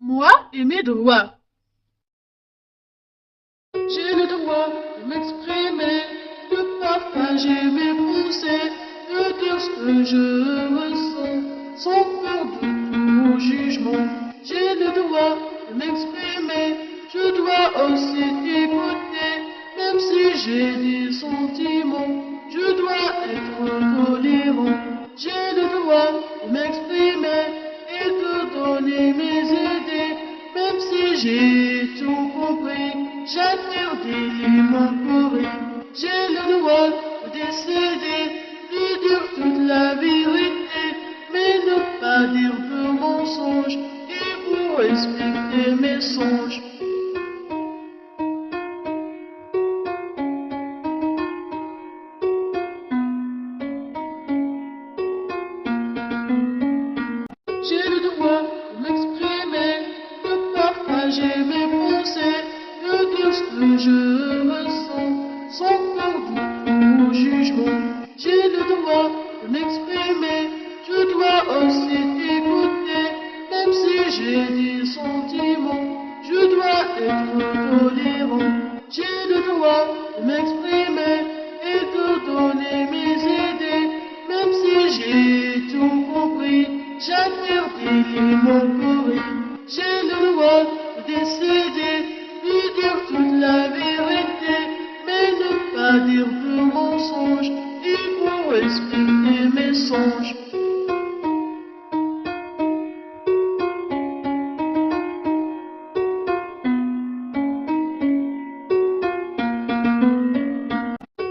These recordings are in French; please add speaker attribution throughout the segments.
Speaker 1: Moi et mes droits. J'ai le droit de m'exprimer, de partager mes pensées, de dire ce que je ressens, sans peur de tout jugement. J'ai le droit de m'exprimer, je dois aussi t'écouter, même si j'ai des sentiments, je dois être tolérant. J'ai le droit de m'exprimer et de donner mes idées, même si j'ai tout compris, j'admire d'éléments pourris. J'ai le droit de décider, de dire toute la vérité, mais ne pas dire de mensonges, et pour respecter mes songes. J'ai le droit de m'exprimer, de partager mes pensées, de dire ce que je ressens, sans peur de tout jugement. J'ai le droit de m'exprimer, je dois aussi t'écouter, même si j'ai des sentiments, je dois être tolérant. J'ai le droit de m'exprimer et de donner mes idées, même si j'ai tout compris, j'admire d'éléments pourris. J'ai le droit de décider, de dire toute la vérité, mais ne pas dire de mensonges, et pour respecter mes songes.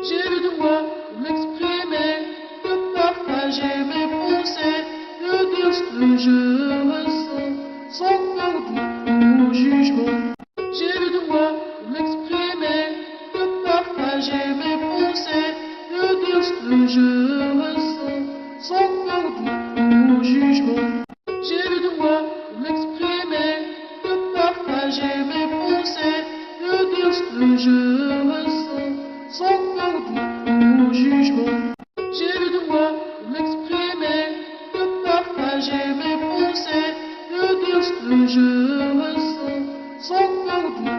Speaker 1: J'ai le droit de m'exprimer, de partager mes pensées, de dire ce que je ressens, sans peur de tout jugement. J'ai le droit de m'exprimer, de partager mes pensées, de dire ce que je ressens, sans peur de tout jugement. J'ai le droit de m'exprimer, de partager mes pensées, de dire ce que je ressens, sans peur de tout jugement. J'ai le droit de m'exprimer, de partager mes pensées, de dire ce que je ressens, sans peur de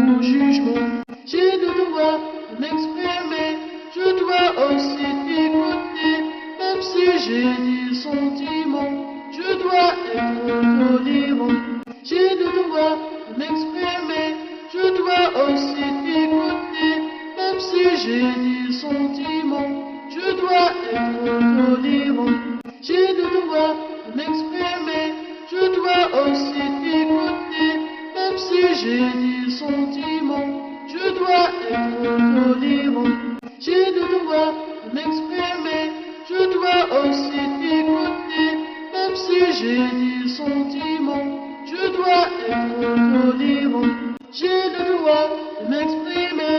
Speaker 1: tout jugement. J'ai le droit de m'exprimer, je dois aussi t'écouter, même si j'ai des sentiments, je dois être tolérant. J'ai le droit de m'exprimer, je dois aussi t'écouter, même si j'ai des sentiments, je dois être tolérant. J'ai le droit de m'exprimer, je dois aussi t'écouter, même si j'ai des sentiments, je dois être tolérant. J'ai le droit de m'exprimer, je dois aussi t'écouter, même si j'ai des sentiments, je dois être tolérant. J'ai le droit de m'exprimer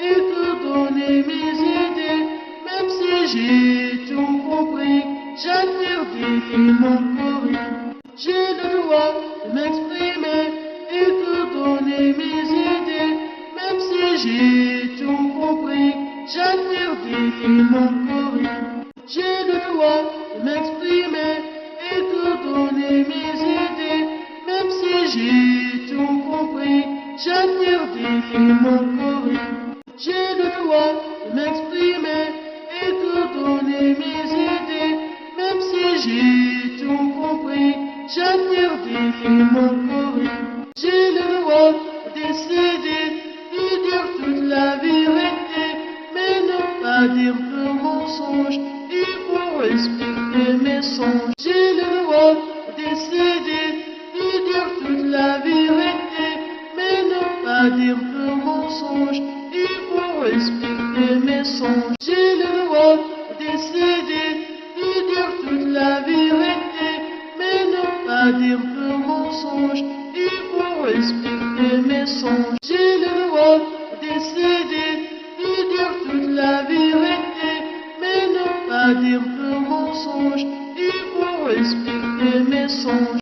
Speaker 1: et de donner mes idées, même si j'ai tout compris, j'admire d'éléments pourris. J'ai le droit de m'exprimer et de donner mes idées, même si j'ai tout compris, j'admire d'éléments pourris. J'ai le droit de m'exprimer et de donner mes idées, même si j'ai tout compris, j'admire d'éléments pourris. J'ai le droit de m'exprimer et de donner mes idées, même si j'ai tout compris, j'admire d'éléments pourris. J'ai le droit de décider, de dire toute la vérité, mais ne pas dire de mensonges, et pour respecter mes songes. J'ai le droit de décider, de dire toute la vérité, mais ne pas dire de mensonges, et pour respecter mes songes. J'ai le droit de décider, de dire toute la vérité, mais ne pas dire de mensonges, et pour respecter mes songes. J'ai le droit de décider, de dire toute la vérité, mais ne pas dire de mensonges, et pour respecter mes songes.